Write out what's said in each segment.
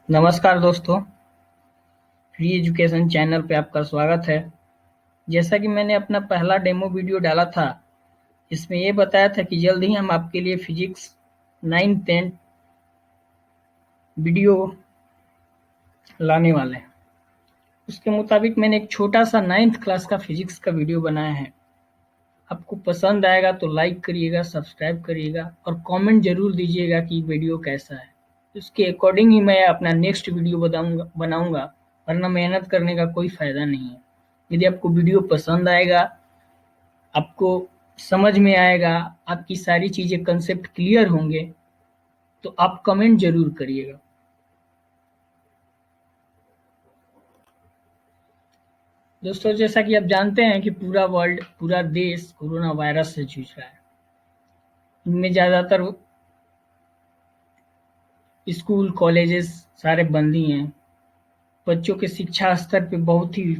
नमस्कार दोस्तों, free education channel पे आपका स्वागत है। जैसा कि मैंने अपना पहला डेमो वीडियो डाला था, इसमें ये बताया था कि जल्द ही हम आपके लिए फिजिक्स 9th 10th वीडियो लाने वाले हैं। उसके मुताबिक मैंने एक छोटा सा 9th क्लास का फिजिक्स का वीडियो बनाया है। आपको पसंद आएगा तो लाइक करिएगा, सब्सक्राइब करिएगा और कमेंट जरूर दीजिएगा कि वीडियो कैसा है। उसके अकॉर्डिंग ही मैं अपना नेक्स्ट वीडियो बनाऊंगा, वरना मेहनत करने का कोई फायदा नहीं है। यदि आपको वीडियो पसंद आएगा, आपको समझ में आएगा, आपकी सारी चीजें कंसेप्ट क्लियर होंगे, तो आप कमेंट जरूर करिएगा। दोस्तों, जैसा कि आप जानते हैं कि पूरा वर्ल्ड, पूरा देश कोरोना वायरस से जूझ रहा है। इनमें ज्यादातर स्कूल कॉलेजेस सारे बंद ही हैं। बच्चों के शिक्षा स्तर पे बहुत ही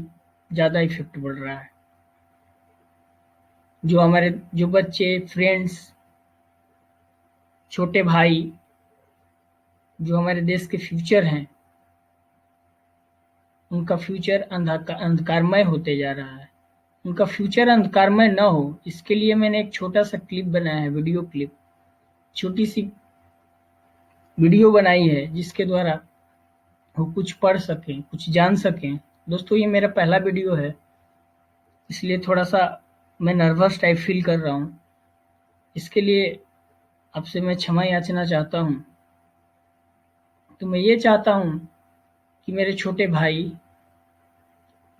ज़्यादा इफ़ेक्ट पड़ रहा है। जो बच्चे, फ्रेंड्स, छोटे भाई, जो हमारे देश के फ्यूचर हैं, उनका फ्यूचर अंधकारमय होते जा रहा है। उनका फ्यूचर अंधकारमय ना हो, इसके लिए मैंने एक छोटा सा क्लिप बनाया है, वीडियो क्लिप। छोटी सी वीडियो बनाई है जिसके द्वारा वो कुछ पढ़ सकें, कुछ जान सकें। दोस्तों, ये मेरा पहला वीडियो है, इसलिए थोड़ा सा मैं नर्वस टाइप फील कर रहा हूँ। इसके लिए आपसे मैं क्षमा याचना चाहता हूँ। तो मैं ये चाहता हूँ कि मेरे छोटे भाई,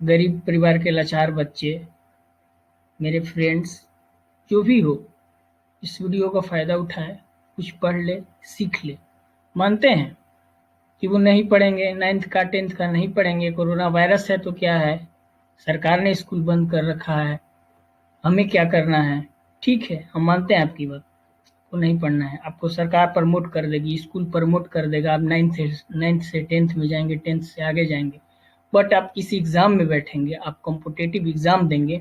गरीब परिवार के लाचार बच्चे, मेरे फ्रेंड्स, जो भी हो, इस वीडियो का फ़ायदा उठाए, कुछ पढ़ ले, सीख ले। मानते हैं कि वो नहीं पढ़ेंगे, 9th का 10th का नहीं पढ़ेंगे, कोरोना वायरस है तो क्या है, सरकार ने स्कूल बंद कर रखा है, हमें क्या करना है। ठीक है, हम मानते हैं आपकी बात, को नहीं पढ़ना है, आपको सरकार प्रमोट कर देगी, स्कूल प्रमोट कर देगा, आप 9th से 10th में जाएंगे, 10th से आगे जाएंगे। बट आप किसी एग्जाम में बैठेंगे, आप कॉम्पिटिटिव एग्जाम देंगे,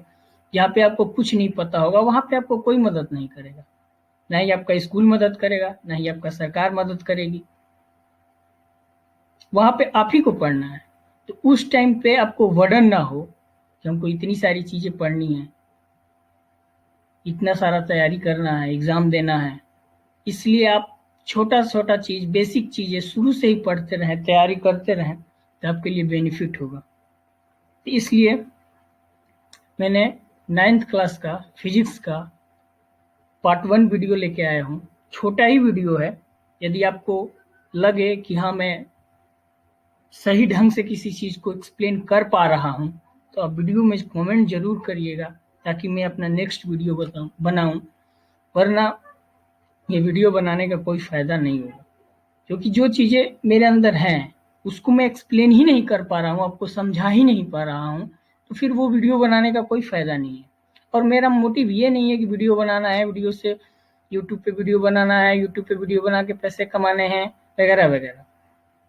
जहाँ पे आपको कुछ नहीं पता होगा, वहाँ पे आपको कोई मदद नहीं करेगा। ना ही आपका स्कूल मदद करेगा, ना ही आपका सरकार मदद करेगी। वहाँ पे आप ही को पढ़ना है। तो उस टाइम पे आपको वर्डन ना हो कि हमको इतनी सारी चीजें पढ़नी है, इतना सारा तैयारी करना है, एग्जाम देना है। इसलिए आप छोटा-छोटा चीज़, बेसिक चीज़ें शुरू से ही पढ़ते रहें, तैयारी करते रहें, तो आपके लिए बेनिफिट होगा। तो इसलिए मैंने 9th क्लास का फिजिक्स का पार्ट 1 वीडियो लेके आया हूँ। छोटा ही वीडियो है। यदि आपको लगे कि हाँ, मैं सही ढंग से किसी चीज़ को एक्सप्लेन कर पा रहा हूँ, तो आप वीडियो में कमेंट ज़रूर करिएगा, ताकि मैं अपना नेक्स्ट वीडियो बनाऊँ। वरना ये वीडियो बनाने का कोई फ़ायदा नहीं होगा। क्योंकि जो चीज़ें मेरे अंदर हैं, उसको मैं एक्सप्लेन ही नहीं कर पा रहा हूँ, आपको समझा ही नहीं पा रहा हूँ, तो फिर वो वीडियो बनाने का कोई फ़ायदा नहीं है। और मेरा मोटिव ये नहीं है कि वीडियो बनाना है, वीडियो से यूट्यूब पे वीडियो बनाना है, यूट्यूब पे वीडियो बना के पैसे कमाने हैं, वगैरह-वगैरह।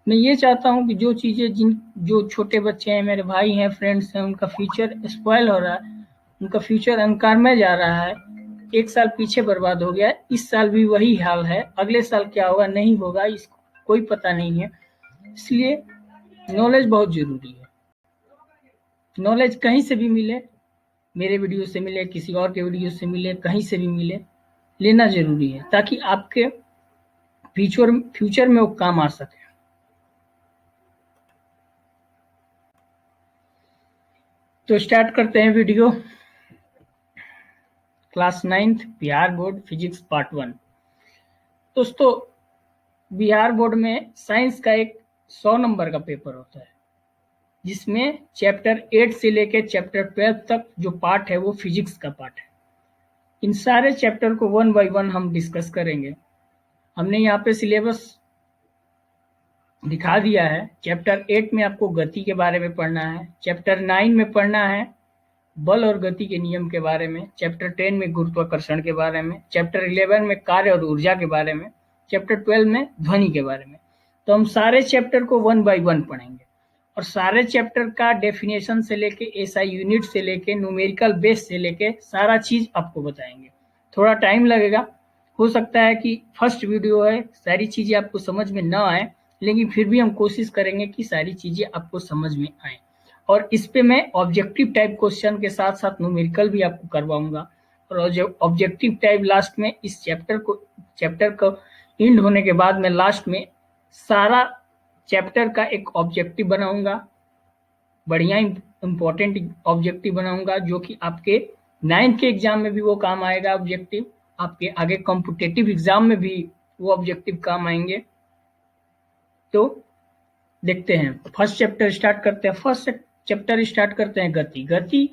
मैं ये चाहता हूँ कि जो छोटे बच्चे हैं, मेरे भाई हैं, फ्रेंड्स हैं, उनका फ्यूचर स्पॉइल हो रहा है, उनका फ्यूचर अंधकार में जा रहा है। 1 साल पीछे बर्बाद हो गया है, इस साल भी वही हाल है, अगले साल क्या होगा नहीं होगा, इसको कोई पता नहीं है। इसलिए नॉलेज बहुत ज़रूरी है। नॉलेज कहीं से भी मिले, मेरे वीडियो से मिले, किसी और के वीडियो से मिले, कहीं से भी मिले, लेना ज़रूरी है, ताकि आपके फ्यूचर में वो काम आ सके। तो स्टार्ट करते हैं video. Class 9th Bihar board physics part 1। दोस्तों, बिहार बोर्ड में साइंस का एक 100 नंबर का पेपर होता है, जिसमें चैप्टर 8 से लेकर चैप्टर 12 तक जो पार्ट है वो फिजिक्स का पार्ट है। इन सारे चैप्टर को 1 बाय 1 हम डिस्कस करेंगे। हमने यहाँ पे सिलेबस दिखा दिया है। चैप्टर 8 में आपको गति के बारे में पढ़ना है, चैप्टर 9 में पढ़ना है बल और गति के नियम के बारे में, चैप्टर 10 में गुरुत्वाकर्षण के बारे में, चैप्टर 11 में कार्य और ऊर्जा के बारे में, चैप्टर 12 में ध्वनि के बारे में। तो हम सारे चैप्टर को 1 बाय 1 पढ़ेंगे और सारे चैप्टर का डेफिनेशन से लेके एसआई यूनिट से लेके न्यूमेरिकल बेस से लेके सारा चीज आपको बताएंगे। थोड़ा टाइम लगेगा, हो सकता है कि फर्स्ट वीडियो है, सारी चीज़ें आपको समझ में ना आए, लेकिन फिर भी हम कोशिश करेंगे कि सारी चीज़ें आपको समझ में आएँ। और इस पे मैं ऑब्जेक्टिव टाइप क्वेश्चन के साथ-साथ न्यूमेरिकल भी आपको करवाऊँगा। और जो ऑब्जेक्टिव टाइप लास्ट में इस चैप्टर को एंड होने के बाद मैं लास्ट में सारा चैप्टर का एक ऑब्जेक्टिव बनाऊँगा, बढ़िया इम्पोर्टेंट ऑब्जेक्टिव बनाऊँगा, जो कि आपके 9th के एग्ज़ाम में भी वो काम आएगा ऑब्जेक्टिव, आपके आगे कॉम्पिटिटिव एग्ज़ाम में भी वो ऑब्जेक्टिव काम आएँगे। तो देखते हैं, फर्स्ट चैप्टर स्टार्ट करते हैं। फर्स्ट चैप्टर स्टार्ट करते हैं गति। गति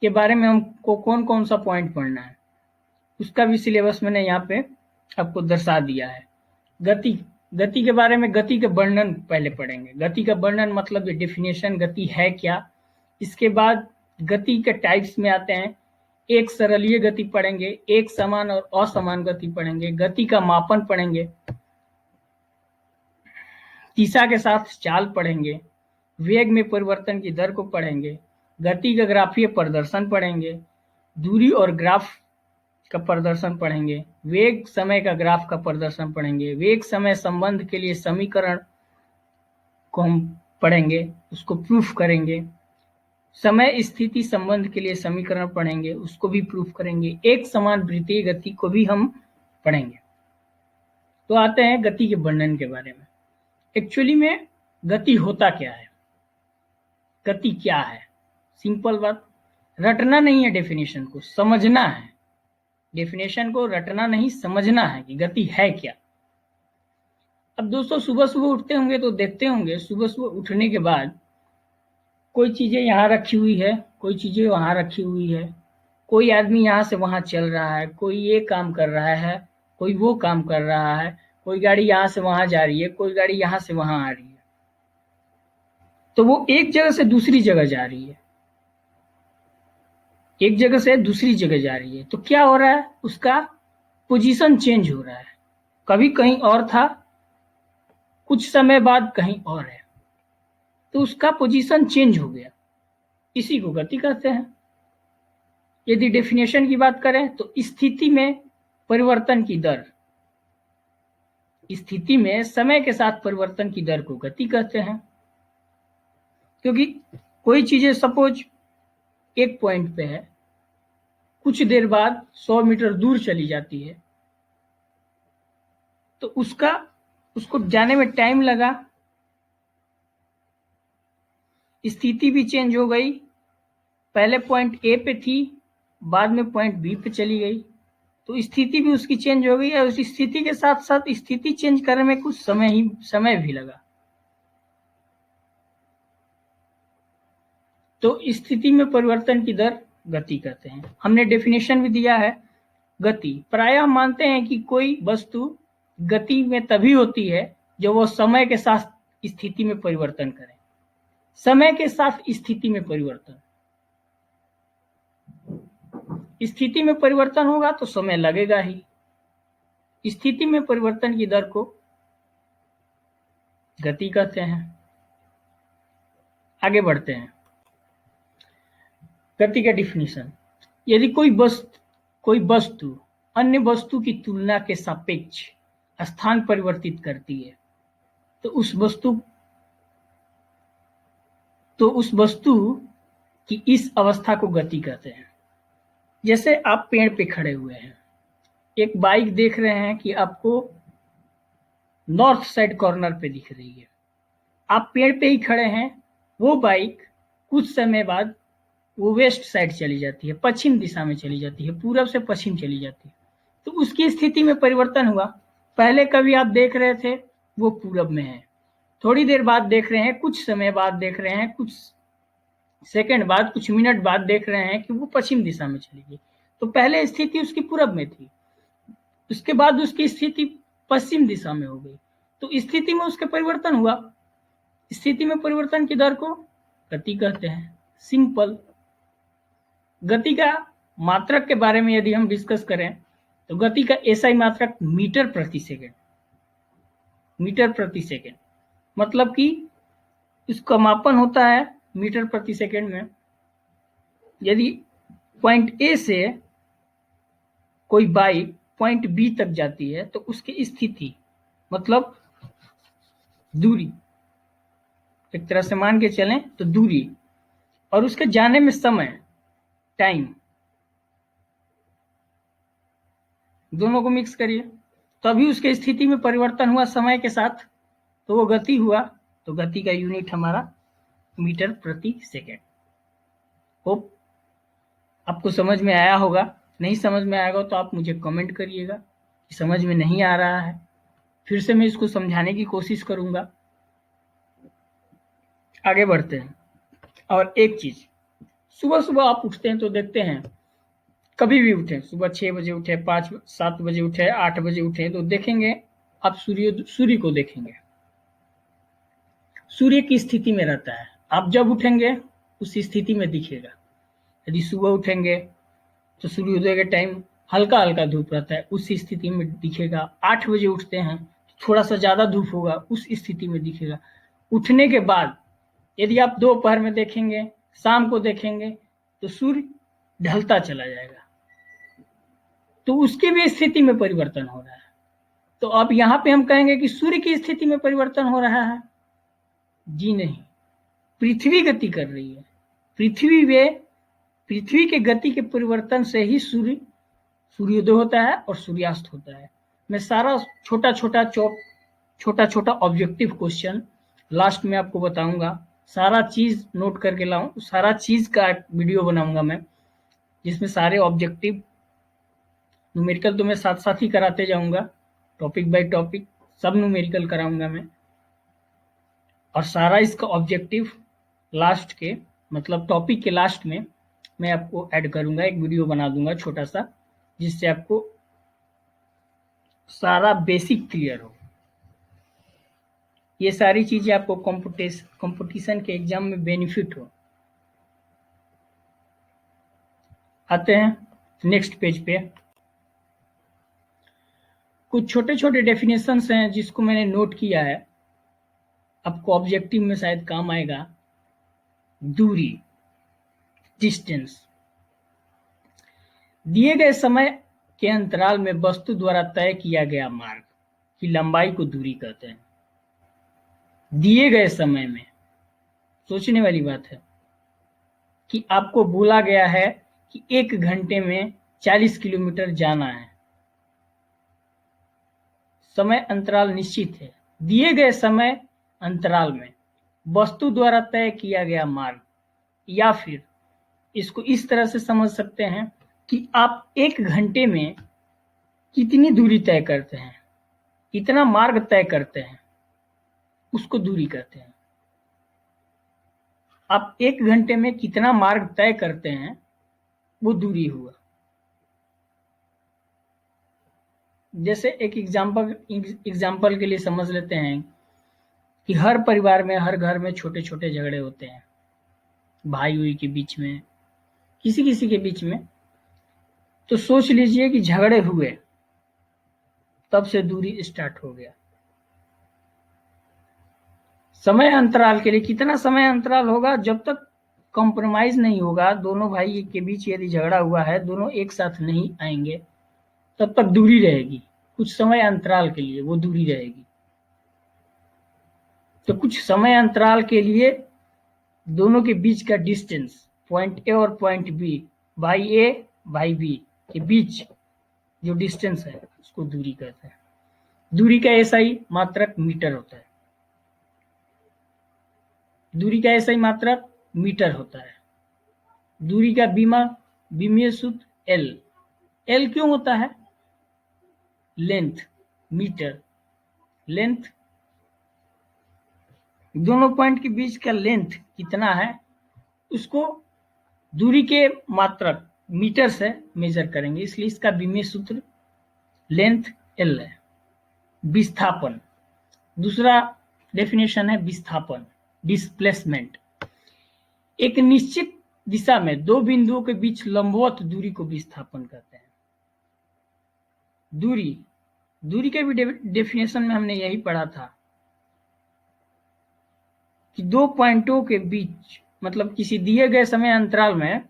के बारे में हमको कौन-कौन सा पॉइंट पढ़ना है, उसका भी सिलेबस मैंने यहाँ पे आपको दर्शा दिया है। गति गति के बारे में, गति का वर्णन पहले पढ़ेंगे। गति का वर्णन मतलब डेफिनेशन, गति है क्या। इसके बाद गति के टाइप्स में आते हैं। एक सरलीय गति पढ़ेंगे, एक समान और असमान गति पढ़ेंगे, गति का मापन पढ़ेंगे, दिशा के साथ चाल पढ़ेंगे, वेग में परिवर्तन की दर को पढ़ेंगे, गति का ग्राफीय प्रदर्शन पढ़ेंगे, दूरी और ग्राफ का प्रदर्शन पढ़ेंगे, वेग समय का ग्राफ का प्रदर्शन पढ़ेंगे, वेग समय संबंध के लिए समीकरण को हम पढ़ेंगे, उसको प्रूफ करेंगे, समय स्थिति संबंध के लिए समीकरण पढ़ेंगे, उसको भी प्रूफ करेंगे, एक समान वृत्तीय गति को भी हम पढ़ेंगे। तो आते हैं गति के वर्णन के बारे में। एक्चुअली में गति होता क्या है, गति क्या है? सिंपल बात, रटना नहीं है, डेफिनेशन को समझना है। डेफिनेशन को रटना नहीं, समझना है कि गति है क्या। अब दोस्तों, सुबह सुबह उठते होंगे तो देखते होंगे, सुबह सुबह उठने के बाद कोई चीजें यहाँ रखी हुई है, कोई चीजें वहां रखी हुई है, कोई आदमी यहाँ से वहां चल रहा है, कोई ये काम कर रहा है, कोई वो काम कर रहा है, कोई गाड़ी यहाँ से वहां जा रही है, कोई गाड़ी यहाँ से वहां आ रही है। तो वो एक जगह से दूसरी जगह जा रही है, एक जगह से दूसरी जगह जा रही है। तो क्या हो रहा है, उसका पोजीशन चेंज हो रहा है। कभी कहीं और था, कुछ समय बाद कहीं और है, तो उसका पोजीशन चेंज हो गया, इसी को गति कहते हैं। यदि डेफिनेशन की बात करें तो स्थिति में परिवर्तन की दर, स्थिति में समय के साथ परिवर्तन की दर को गति कहते हैं। क्योंकि कोई चीजें सपोज एक पॉइंट पे है, कुछ देर बाद 100 मीटर दूर चली जाती है, तो उसको जाने में टाइम लगा, स्थिति भी चेंज हो गई। पहले पॉइंट ए पे थी, बाद में पॉइंट बी पे चली गई, तो स्थिति भी उसकी चेंज हो गई। और उस स्थिति के साथ साथ स्थिति चेंज करने में कुछ समय भी लगा। तो स्थिति में परिवर्तन की दर गति कहते हैं। हमने डेफिनेशन भी दिया है। गति, प्रायः हम मानते हैं कि कोई वस्तु गति में तभी होती है जब वो समय के साथ स्थिति में परिवर्तन करे। समय के साथ स्थिति में परिवर्तन, स्थिति में परिवर्तन होगा तो समय लगेगा ही। स्थिति में परिवर्तन की दर को गति कहते हैं। आगे बढ़ते हैं। गति का डिफिनीशन, यदि कोई वस्तु अन्य वस्तु की तुलना के सापेक्ष स्थान परिवर्तित करती है तो उस वस्तु की इस अवस्था को गति कहते हैं। जैसे आप पेड़ पे खड़े हुए हैं, एक बाइक देख रहे हैं कि आपको नॉर्थ साइड कॉर्नर पे दिख रही है, आप पेड़ पे ही खड़े हैं, वो बाइक कुछ समय बाद वो वेस्ट साइड चली जाती है, पश्चिम दिशा में चली जाती है, पूरब से पश्चिम चली जाती है, तो उसकी स्थिति में परिवर्तन हुआ। पहले कभी आप देख रहे थे वो पूरब में है, थोड़ी देर बाद देख रहे हैं, कुछ समय बाद देख रहे हैं, कुछ सेकंड बाद, कुछ मिनट बाद देख रहे हैं कि वो पश्चिम दिशा में चली गई। तो पहले स्थिति उसकी पूरब में थी, उसके बाद उसकी स्थिति पश्चिम दिशा में हो गई, तो स्थिति में उसका परिवर्तन हुआ। स्थिति में परिवर्तन की दर को गति कहते हैं। सिंपल। गति का मात्रक के बारे में यदि हम डिस्कस करें तो गति का एसआई मात्रक मीटर प्रति सेकंड, मीटर प्रति सेकंड, मतलब कि इसका मापन होता है मीटर प्रति सेकंड में। यदि पॉइंट ए से कोई बाइक पॉइंट बी तक जाती है तो उसकी स्थिति मतलब दूरी, एक तरह से मान के चलें तो दूरी, और उसके जाने में समय, टाइम, दोनों को मिक्स करिए तो अभी उसके स्थिति में परिवर्तन हुआ समय के साथ, तो वो गति हुआ, तो गति का यूनिट हमारा मीटर प्रति सेकेंड। होप आपको समझ में आया होगा। नहीं समझ में आएगा तो आप मुझे कमेंट करिएगा कि समझ में नहीं आ रहा है, फिर से मैं इसको समझाने की कोशिश करूंगा। आगे बढ़ते हैं। और एक चीज, सुबह सुबह आप उठते हैं तो देखते हैं, कभी भी उठे, सुबह 6 बजे उठे, 5-7 बजे उठे, 8 बजे उठे, तो देखेंगे आप सूर्य को देखेंगे, सूर्य की स्थिति में रहता है। आप जब उठेंगे उस स्थिति में दिखेगा। यदि सुबह उठेंगे तो सूर्योदय के टाइम हल्का हल्का धूप रहता है, उस स्थिति में दिखेगा। 8 बजे उठते हैं तो थोड़ा सा ज्यादा धूप होगा, उस स्थिति में दिखेगा। उठने के बाद यदि आप दोपहर में देखेंगे, शाम को देखेंगे, तो सूर्य ढलता चला जाएगा, तो उसकी भी स्थिति में परिवर्तन हो रहा है। तो अब यहाँ पे हम कहेंगे कि सूर्य की स्थिति में परिवर्तन हो रहा है? जी नहीं, पृथ्वी गति कर रही है। पृथ्वी के गति के परिवर्तन से ही सूर्योदय होता है और सूर्यास्त होता है। मैं सारा छोटा छोटा ऑब्जेक्टिव क्वेश्चन लास्ट में आपको बताऊंगा। सारा चीज नोट करके लाऊं, सारा चीज का वीडियो बनाऊंगा मैं, जिसमें सारे ऑब्जेक्टिव न्यूमेरिकल तो मैं साथ साथ ही कराते जाऊंगा, टॉपिक बाय टॉपिक सब न्यूमेरिकल कराऊंगा मैं, और सारा इसका ऑब्जेक्टिव लास्ट के मतलब टॉपिक के लास्ट में मैं आपको ऐड करूंगा, एक वीडियो बना दूंगा छोटा सा, जिससे आपको सारा बेसिक क्लियर हो। ये सारी चीजें आपको कंपटीशन के एग्जाम में बेनिफिट हो। आते हैं नेक्स्ट पेज पे। कुछ छोटे छोटे डेफिनेशंस हैं जिसको मैंने नोट किया है, आपको ऑब्जेक्टिव में शायद काम आएगा। दूरी, डिस्टेंस, दिए गए समय के अंतराल में वस्तु द्वारा तय किया गया मार्ग की लंबाई को दूरी कहते हैं। दिए गए समय में, सोचने वाली बात है कि आपको बोला गया है कि 1 घंटे में 40 किलोमीटर जाना है, समय अंतराल निश्चित है। दिए गए समय अंतराल में वस्तु द्वारा तय किया गया मार्ग, या फिर इसको इस तरह से समझ सकते हैं कि आप 1 घंटे में कितनी दूरी तय करते हैं, कितना मार्ग तय करते हैं, उसको दूरी कहते हैं। आप 1 घंटे में कितना मार्ग तय करते हैं वो दूरी हुआ। जैसे एक एग्जाम्पल के लिए समझ लेते हैं कि हर परिवार में, हर घर में छोटे छोटे झगड़े होते हैं, भाई हुई के बीच में, किसी किसी के बीच में। तो सोच लीजिए कि झगड़े हुए, तब से दूरी स्टार्ट हो गया। समय अंतराल के लिए कितना समय अंतराल होगा? जब तक कॉम्प्रोमाइज नहीं होगा, दोनों भाई के बीच यदि झगड़ा हुआ है, दोनों एक साथ नहीं आएंगे, तब तक दूरी रहेगी। कुछ समय अंतराल के लिए वो दूरी रहेगी। तो कुछ समय अंतराल के लिए दोनों के बीच का डिस्टेंस, पॉइंट ए और पॉइंट बी, भाई ए भाई बी के बीच जो डिस्टेंस है उसको दूरी कहते हैं। दूरी का एसआई मात्रक मीटर होता है। दूरी का एसआई मात्रक मीटर होता है। दूरी का बीमीय सूत्र एल। एल क्यों होता है? लेंथ, मीटर, लेंथ, दोनों पॉइंट के बीच का लेंथ कितना है उसको दूरी के मात्रक मीटर से मेजर करेंगे, इसलिए इसका बीमीय सूत्र लेंथ एल है। विस्थापन, दूसरा डेफिनेशन है विस्थापन, डिस्प्लेसमेंट। एक निश्चित दिशा में दो बिंदुओं के बीच लंबवत दूरी को विस्थापन कहते हैं। दूरी के भी डेफिनेशन में हमने यही पढ़ा था कि दो पॉइंटों के बीच, मतलब किसी दिए गए समय अंतराल में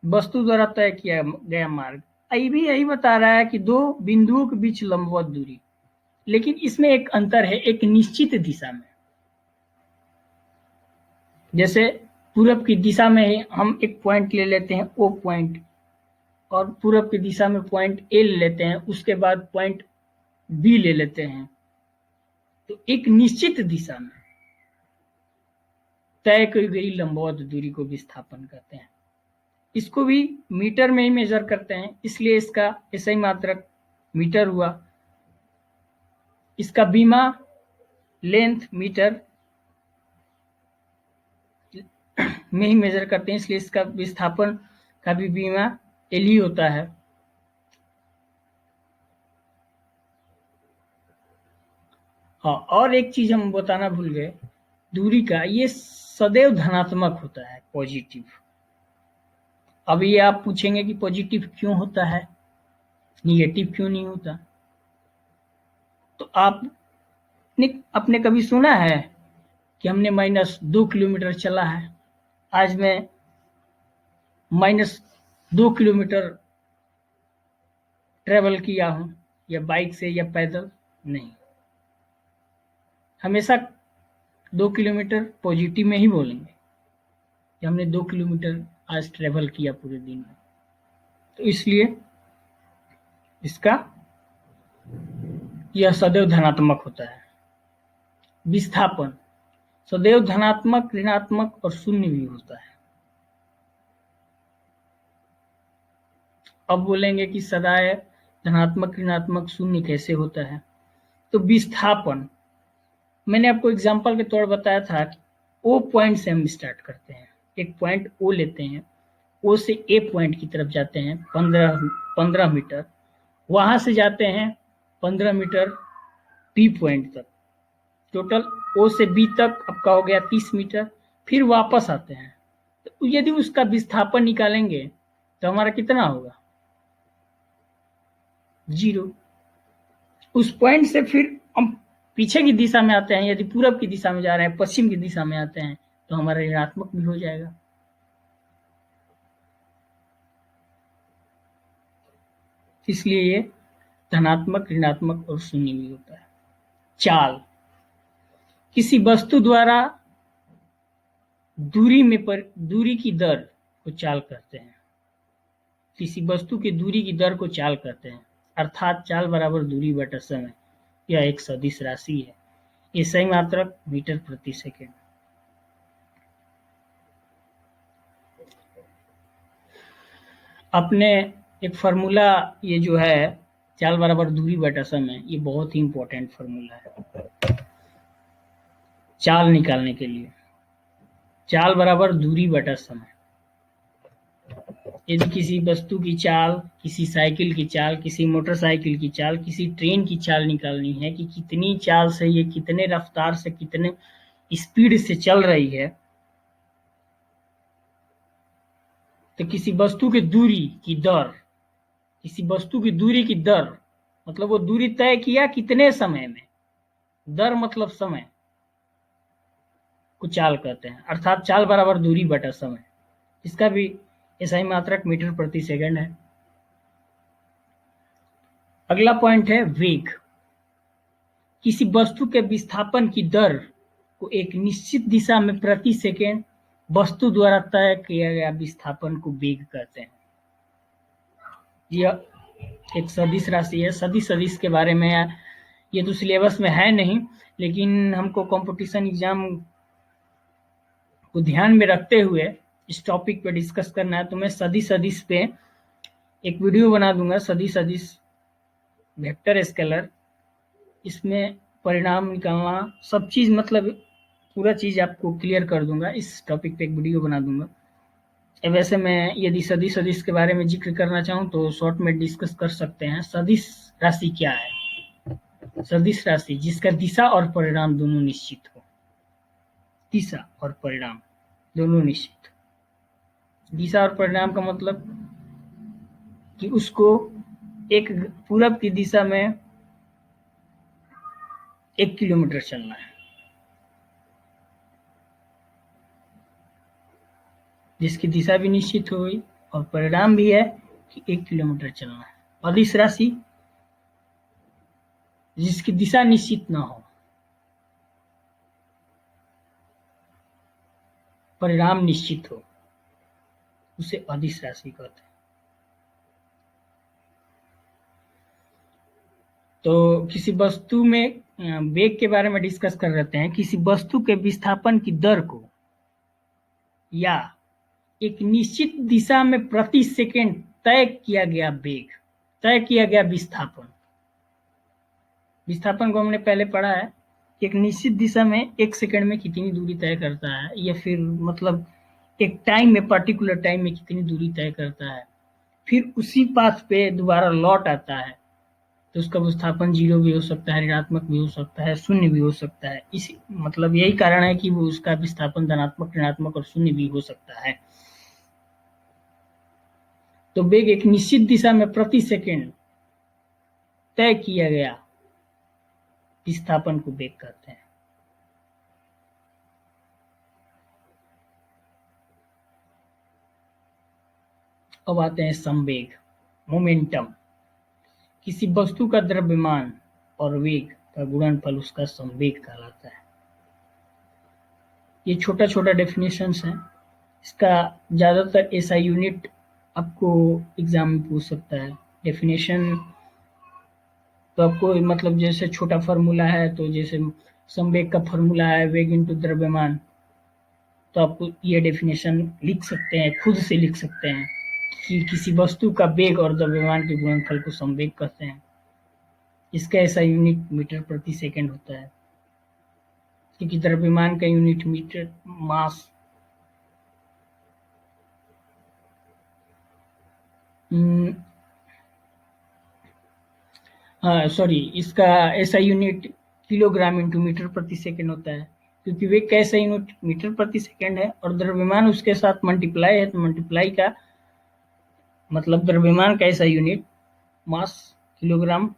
वस्तु द्वारा तय किया गया मार्ग भी यही बता रहा है कि दो बिंदुओं के बीच लंबवत दूरी, लेकिन इसमें एक अंतर है, एक निश्चित दिशा में। जैसे पूरब की दिशा में हम एक पॉइंट ले लेते हैं ओ पॉइंट, और पूरब की दिशा में पॉइंट ए ले लेते हैं, उसके बाद पॉइंट बी ले लेते हैं। तो एक निश्चित दिशा में तय की गई लंबवत दूरी को विस्थापन कहते हैं। इसको भी मीटर में ही मेजर करते हैं, इसलिए इसका SI मात्रक मीटर हुआ। इसका बीमा लेंथ मीटर में ही मेजर करते हैं, इसलिए इसका विस्थापन का भी बीमा एल ही होता है। हाँ, और एक चीज हम बताना भूल गए, दूरी का ये सदैव धनात्मक होता है, पॉजिटिव। अब ये आप पूछेंगे कि पॉजिटिव क्यों होता है, निगेटिव क्यों नहीं होता। तो आपने अपने कभी सुना है कि हमने -2 किलोमीटर चला है, आज मैं -2 किलोमीटर ट्रेवल किया हूं, या बाइक से या पैदल? नहीं, हमेशा 2 किलोमीटर पॉजिटिव में ही बोलेंगे कि हमने 2 किलोमीटर आज ट्रेवल किया पूरे दिन में। तो इसलिए इसका यह सदैव धनात्मक होता है। विस्थापन सदैव धनात्मक, ऋणात्मक और शून्य भी होता है। अब बोलेंगे कि सदैव धनात्मक, ऋणात्मक, शून्य कैसे होता है। तो विस्थापन मैंने आपको एग्जांपल के तौर बताया था कि ओ पॉइंट से हम स्टार्ट करते हैं, एक पॉइंट ओ लेते हैं, ओ से ए पॉइंट की तरफ जाते हैं 15 मीटर, वहां से जाते हैं 15 मीटर बी पॉइंट तक, टोटल ओ से बी तक आपका हो गया 30 मीटर। फिर वापस आते हैं, तो यदि उसका विस्थापन निकालेंगे तो हमारा कितना होगा? 0। उस पॉइंट से फिर हम पीछे की दिशा में आते हैं, यदि पूरब की दिशा में जा रहे हैं, पश्चिम की दिशा में आते हैं, तो हमारा ऋणात्मक भी हो जाएगा। इसलिए ये धनात्मक, ऋणात्मक और शून्य भी होता है। चाल किसी वस्तु द्वारा दूरी की दर को चाल कहते हैं। किसी वस्तु की दूरी की दर को चाल कहते हैं, अर्थात चाल बराबर दूरी बटा समय। यह एक सदिश राशि है। SI मात्रक मीटर प्रति सेकेंड। अपने एक फार्मूला ये जो है चाल बराबर दूरी बटा समय, ये बहुत ही इंपॉर्टेंट फार्मूला है चाल निकालने के लिए। चाल बराबर दूरी बटा समय। यदि किसी वस्तु की चाल, किसी साइकिल की चाल, किसी मोटरसाइकिल की चाल, किसी ट्रेन की चाल निकालनी है कि कितनी चाल से ये कितने रफ्तार से, कितने स्पीड से चल रही है, तो किसी वस्तु की दूरी की दर, किसी वस्तु की दूरी की दर मतलब वो दूरी तय किया कितने समय में, दर मतलब समय को चाल कहते हैं, अर्थात चाल बराबर दूरी बटा समय। इसका भी SI मात्रक मीटर प्रति सेकंड है। अगला पॉइंट है वेग। किसी वस्तु के विस्थापन की दर को एक निश्चित दिशा में प्रति सेकंड वस्तु द्वारा तय किया गया विस्थापन को वेग कहते हैं। यह एक सदिश राशि है। सदिश के बारे में ये तो सिलेबस में है नहीं, लेकिन हमको कंपटीशन एग्जाम को ध्यान में रखते हुए इस टॉपिक पे डिस्कस करना है, तो मैं सदिश पे एक वीडियो बना दूंगा। सदिश वेक्टर स्केलर, इसमें परिणाम निकालना, सब चीज मतलब पूरा चीज आपको क्लियर कर दूंगा। इस टॉपिक पे एक वीडियो बना दूंगा। वैसे मैं यदि सदिश के बारे में जिक्र करना चाहूँ तो शॉर्ट में डिस्कस कर सकते हैं। सदिश राशि क्या है? सदिश राशि जिसका दिशा और परिणाम दोनों निश्चित हो। दिशा और परिणाम दोनों निश्चित। दिशा और परिणाम का मतलब कि उसको एक पूरब की दिशा में 1 किलोमीटर चलना है, जिसकी दिशा भी निश्चित हो गई और परिणाम भी है कि 1 किलोमीटर चलना है। अदिश राशि जिसकी दिशा निश्चित ना हो, परिणाम निश्चित हो, उसे अदिश राशि कहते हैं। तो किसी वस्तु में वेग के बारे में डिस्कस कर लेते हैं। किसी वस्तु के विस्थापन की दर को या एक निश्चित दिशा में प्रति सेकंड तय किया गया वेग, तय किया गया विस्थापन। विस्थापन को हमने पहले पढ़ा है, एक निश्चित दिशा में 1 सेकंड में कितनी दूरी तय करता है, या फिर मतलब एक टाइम में, पर्टिकुलर टाइम में कितनी दूरी तय करता है, फिर उसी पाथ पे दोबारा लौट आता है, तो उसका विस्थापन 0 भी हो सकता है, ऋणात्मक भी हो सकता है, शून्य भी हो सकता है। इसी मतलब यही कारण है कि वो उसका विस्थापन धनात्मक, ऋणात्मक और शून्य भी हो सकता है। तो वेग एक निश्चित दिशा में प्रति सेकंड तय किया गया विस्थापन को वेग कहते हैं। अब आते हैं संवेग, मोमेंटम। किसी वस्तु का द्रव्यमान और वेग का गुणनफल उसका संवेग कहलाता है। ये छोटा छोटा डेफिनेशंस है, इसका ज़्यादातर एसआई यूनिट आपको एग्जाम में पूछ सकता है। डेफिनेशन तो आपको मतलब जैसे छोटा फार्मूला है, तो जैसे संवेग का फार्मूला है वेग इंटू द्रव्यमान, तो आप ये डेफिनेशन लिख सकते हैं, खुद से लिख सकते हैं कि किसी वस्तु का वेग और द्रव्यमान के गुणनफल को संवेग कहते हैं। इसका ऐसा यूनिट मीटर प्रति सेकंड होता है, क्योंकि द्रव्यमान का यूनिट मीटर मास इसका ऐसा यूनिट किलोग्राम इंटू मीटर प्रति सेकंड होता है, क्योंकि वेग का ऐसा यूनिट मीटर प्रति सेकंड है और द्रव्यमान उसके साथ मल्टीप्लाई है, तो मल्टीप्लाई का मतलब द्रव्यमान का ऐसा यूनिट मास किलोग्राम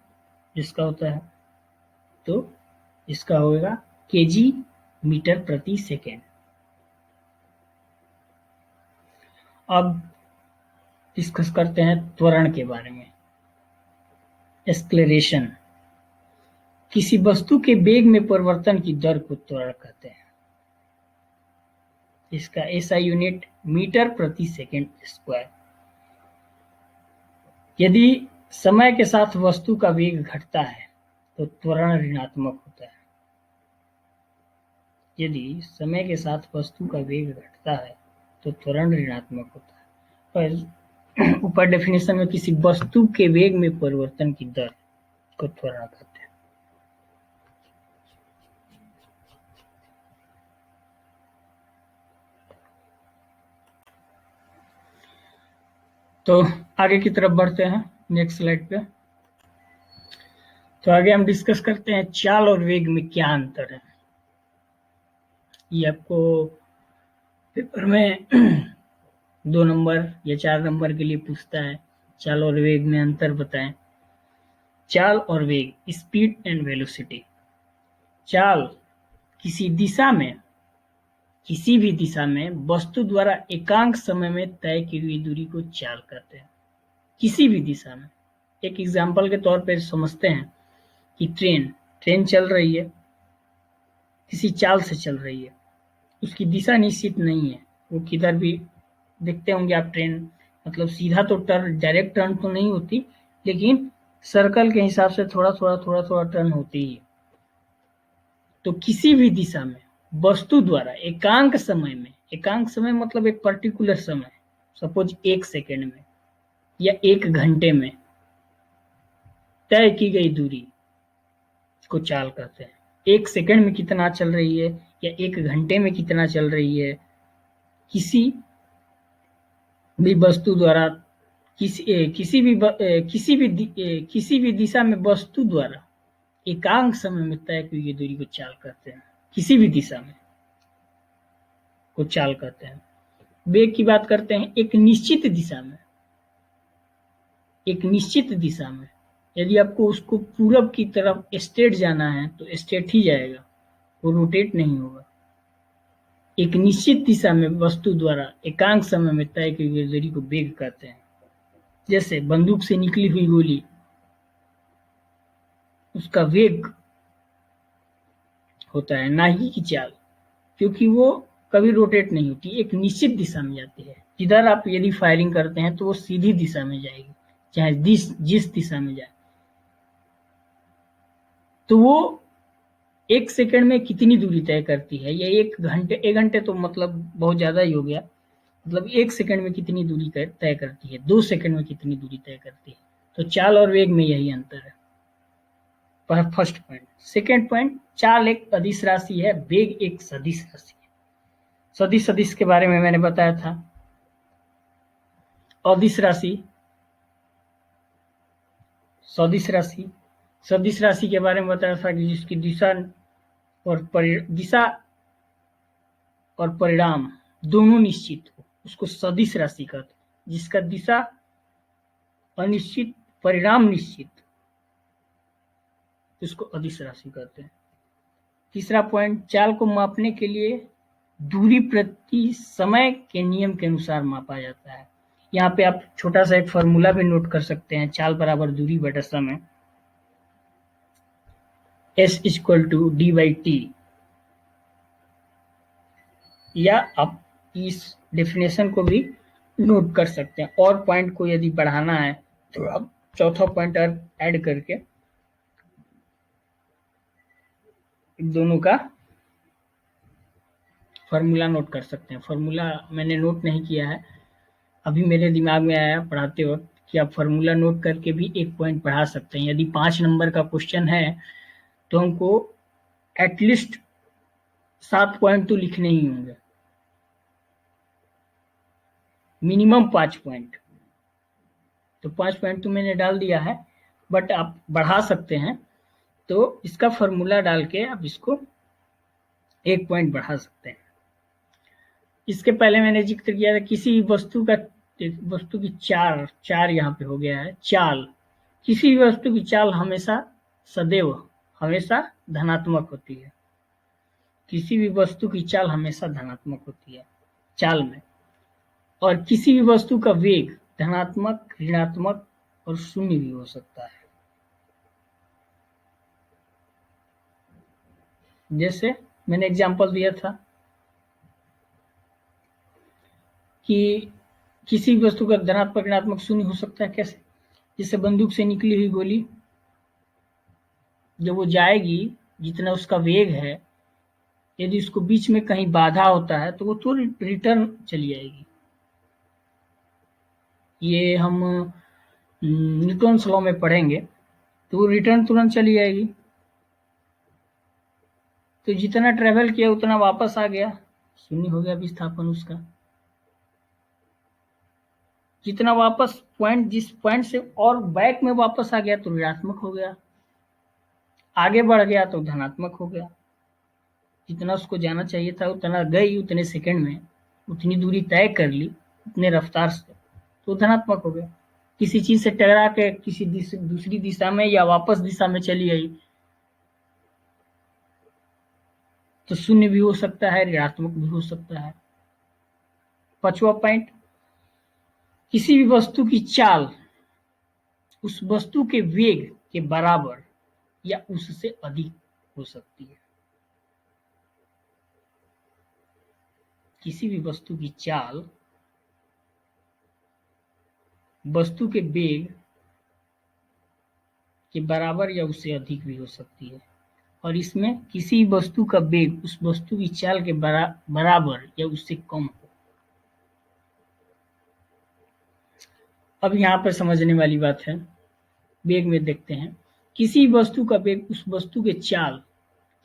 जिसका होता है, तो इसका होगा केजी मीटर प्रति सेकंड। अब डिस्कस करते हैं त्वरण के बारे में। एक्सेलरेशन, किसी वस्तु के वेग में परिवर्तन की दर को त्वरण कहते हैं। इसका ऐसा यूनिट मीटर प्रति सेकंड स्क्वायर। यदि समय के साथ वस्तु का वेग घटता है तो त्वरण ऋणात्मक होता है। यदि समय के साथ वस्तु का वेग घटता है तो त्वरण ऋणात्मक होता है। और ऊपर डेफिनेशन में किसी वस्तु के वेग में परिवर्तन की दर को त्वरण कहते हैं। तो आगे की तरफ बढ़ते हैं, नेक्स्ट स्लाइड पे। तो आगे हम डिस्कस करते हैं चाल और वेग में क्या अंतर है। ये आपको पेपर में 2 नंबर या 4 नंबर के लिए पूछता है, चाल और वेग में अंतर बताएं। चाल और वेग, स्पीड एंड वेलोसिटी। चाल किसी दिशा में, किसी भी दिशा में वस्तु द्वारा एकांक समय में तय की हुई दूरी को चाल कहते हैं। किसी भी दिशा में। एक एग्जाम्पल के तौर पर समझते हैं कि ट्रेन चल रही है, किसी चाल से चल रही है, उसकी दिशा निश्चित नहीं है, वो किधर भी देखते होंगे आप। ट्रेन मतलब सीधा तो टर्न, डायरेक्ट टर्न तो नहीं होती, लेकिन सर्कल के हिसाब से थोड़ा थोड़ा टर्न होती है। तो किसी भी दिशा में वस्तु द्वारा एकांक समय में, एकांक समय मतलब एक पर्टिकुलर समय, सपोज 1 सेकेंड में या 1 घंटे में तय की गई दूरी को चाल कहते हैं। 1 सेकेंड में कितना चल रही है या 1 घंटे में कितना चल रही है, किसी भी वस्तु द्वारा किसी भी दिशा में वस्तु द्वारा एकांक समय में तय की गई दूरी को चाल कहते हैं। किसी भी दिशा में को चाल कहते हैं। वेग की बात करते हैं, एक निश्चित दिशा में, एक निश्चित दिशा में यदि आपको उसको पूरब की तरफ स्ट्रेट जाना है तो स्ट्रेट ही जाएगा, वो रोटेट नहीं होगा। एक निश्चित दिशा में वस्तु द्वारा एकांक समय में तय की गई दूरी को वेग कहते हैं। जैसे बंदूक से निकली हुई गोली, उसका वेग होता है, ना ही की चाल, क्योंकि वो कभी रोटेट नहीं होती, एक निश्चित दिशा में जाती है। जिधर आप यदि फायरिंग करते हैं तो वो सीधी दिशा में जाएगी, चाहे जिस दिशा में जाए। तो वो 1 सेकंड में कितनी दूरी तय करती है, या 1 घंटे तो मतलब बहुत ज़्यादा ही हो गया, मतलब 1 सेकंड में कितनी दूरी तय करती है, 2 सेकंड में कितनी दूरी तय करती है। तो चाल और वेग में यही अंतर है। First point. सेकंड पॉइंट, चाल एक अदिश राशि है, वेग एक सदिश राशि है। सदिश सदिश के बारे में मैंने बताया था। अदिश राशि, सदिश राशि, सदिश राशि के बारे में बताया था कि जिसकी दिशा और परिणाम दोनों निश्चित हो, उसको सदिश राशि कहते हैं। जिसका दिशा अनिश्चित, परिणाम निश्चित, उसको अदिश राशि कहते हैं। तीसरा पॉइंट, चाल को मापने के लिए दूरी प्रति समय के नियम के अनुसार मापा जाता है। यहाँ पे आप छोटा सा एक फॉर्मूला भी नोट कर सकते हैं, चाल बराबर दूरी बटा समय, S इक्वल टू D/T। या आप इस डेफिनेशन को भी नोट कर सकते हैं, और पॉइंट को यदि बढ़ाना है तो आप चौथा पॉइंट ऐड करके दोनों का फॉर्मूला नोट कर सकते हैं। फॉर्मूला मैंने नोट नहीं किया है, अभी मेरे दिमाग में आया पढ़ाते वक्त कि आप फॉर्मूला नोट करके भी एक पॉइंट बढ़ा सकते हैं। यदि 5 नंबर का क्वेश्चन है तो हमको एटलीस्ट 7 पॉइंट तो लिखने ही होंगे, मिनिमम 5 पॉइंट। तो 5 पॉइंट तो मैंने डाल दिया है, बट आप बढ़ा सकते हैं। तो इसका फॉर्मूला डाल के आप इसको 1 पॉइंट बढ़ा सकते हैं। इसके पहले मैंने जिक्र किया था किसी वस्तु की चार यहाँ पे हो गया है, चाल। किसी भी वस्तु की चाल सदैव हमेशा धनात्मक होती है। किसी भी वस्तु की चाल हमेशा धनात्मक होती है चाल में, और किसी भी वस्तु का वेग धनात्मक, ऋणात्मक और शून्य भी हो सकता है। जैसे मैंने एग्जांपल दिया था कि किसी भी वस्तु का धनात्मक, ऋणात्मक, शून्य हो सकता है। कैसे? जैसे बंदूक से निकली हुई गोली, जब वो जाएगी, जितना उसका वेग है, यदि उसको बीच में कहीं बाधा होता है तो वो तो रिटर्न चली जाएगी। ये हम न्यूटन्स लॉ में पढ़ेंगे, तो वो रिटर्न तुरंत चली जाएगी। तो जितना ट्रेवल किया उतना वापस आ गया, शून्य हो गया विस्थापन उसका। जितना वापस पॉइंट, जिस पॉइंट से और बैक में वापस आ गया तो ऋणात्मक हो गया, आगे बढ़ गया तो धनात्मक हो गया। जितना उसको जाना चाहिए था उतना गई, उतने सेकंड में उतनी दूरी तय कर ली, उतने रफ्तार से, तो धनात्मक हो गया। किसी चीज से टकरा के किसी दूसरी दिशा में या वापस दिशा में चली गई तो शून्य भी हो सकता है, ऋणात्मक भी हो सकता है। 5वां पॉइंट, किसी भी वस्तु की चाल उस वस्तु के वेग के बराबर या उससे अधिक हो सकती है। किसी भी वस्तु की चाल वस्तु के वेग के बराबर या उससे अधिक भी हो सकती है, और इसमें किसी वस्तु का वेग उस वस्तु की चाल के बराबर या उससे कम हो। अब यहाँ पर समझने वाली बात है, वेग में देखते हैं। किसी वस्तु का वेग उस वस्तु के चाल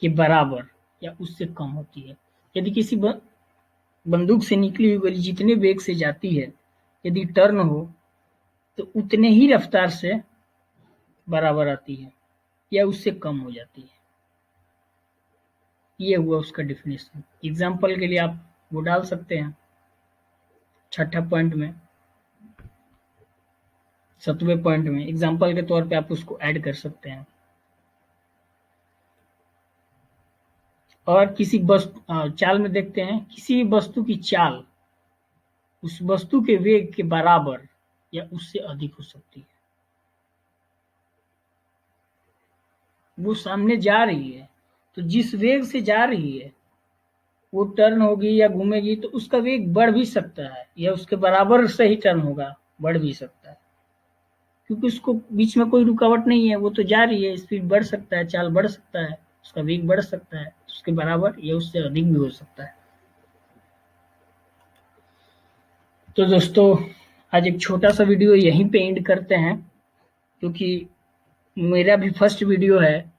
के बराबर या उससे कम होती है। यदि किसी बंदूक से निकली हुई गोली जितने वेग से जाती है, यदि टर्न हो तो उतने ही रफ्तार से बराबर आती है या उससे कम हो जाती है। ये हुआ उसका डेफिनेशन। एग्जाम्पल के लिए आप वो डाल सकते हैं 6ठा पॉइंट में, 7वें पॉइंट में, एग्जाम्पल के तौर पे आप उसको ऐड कर सकते हैं। और किसी चाल में देखते हैं, किसी वस्तु की चाल उस वस्तु के वेग के बराबर या उससे अधिक हो सकती है। वो सामने जा रही है, तो जिस वेग से जा रही है वो टर्न होगी या घूमेगी तो उसका वेग बढ़ भी सकता है या उसके बराबर से ही टर्न होगा, बढ़ भी सकता है, क्योंकि उसको बीच में कोई रुकावट नहीं है, वो तो जा रही है, स्पीड बढ़ सकता है, चाल बढ़ सकता है, उसका वेग बढ़ सकता है, उसके बराबर या उससे अधिक भी हो सकता है। तो दोस्तों, आज एक छोटा सा वीडियो यहीं पे एंड करते हैं, क्योंकि मेरा भी फर्स्ट वीडियो है,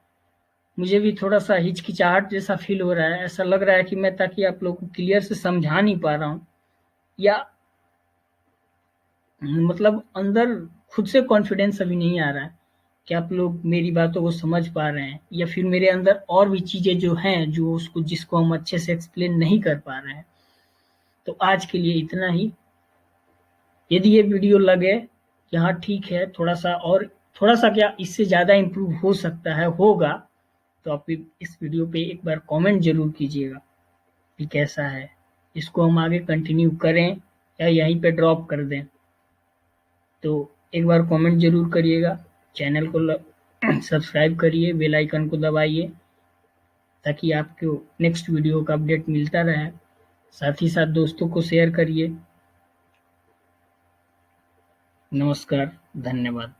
मुझे भी थोड़ा सा हिचकिचाहट जैसा फील हो रहा है, ऐसा लग रहा है कि मैं ताकि आप लोगों को क्लियर से समझा नहीं पा रहा हूँ, या मतलब अंदर खुद से कॉन्फिडेंस अभी नहीं आ रहा है कि आप लोग मेरी बातों को समझ पा रहे हैं, या फिर मेरे अंदर और भी चीजें जो हैं जो उसको जिसको हम अच्छे से एक्सप्लेन नहीं कर पा रहे हैं। तो आज के लिए इतना ही। यदि ये वीडियो लगे कि हाँ ठीक है, थोड़ा सा और, थोड़ा सा क्या इससे ज़्यादा इम्प्रूव हो सकता है, होगा, तो आप इस वीडियो पे एक बार कमेंट जरूर कीजिएगा कि कैसा है, इसको हम आगे कंटिन्यू करें या यहीं पे ड्रॉप कर दें। तो एक बार कमेंट जरूर करिएगा, चैनल को सब्सक्राइब करिए, बेल आइकन को दबाइए ताकि आपको नेक्स्ट वीडियो का अपडेट मिलता रहे। साथ ही साथ दोस्तों को शेयर करिए। नमस्कार, धन्यवाद।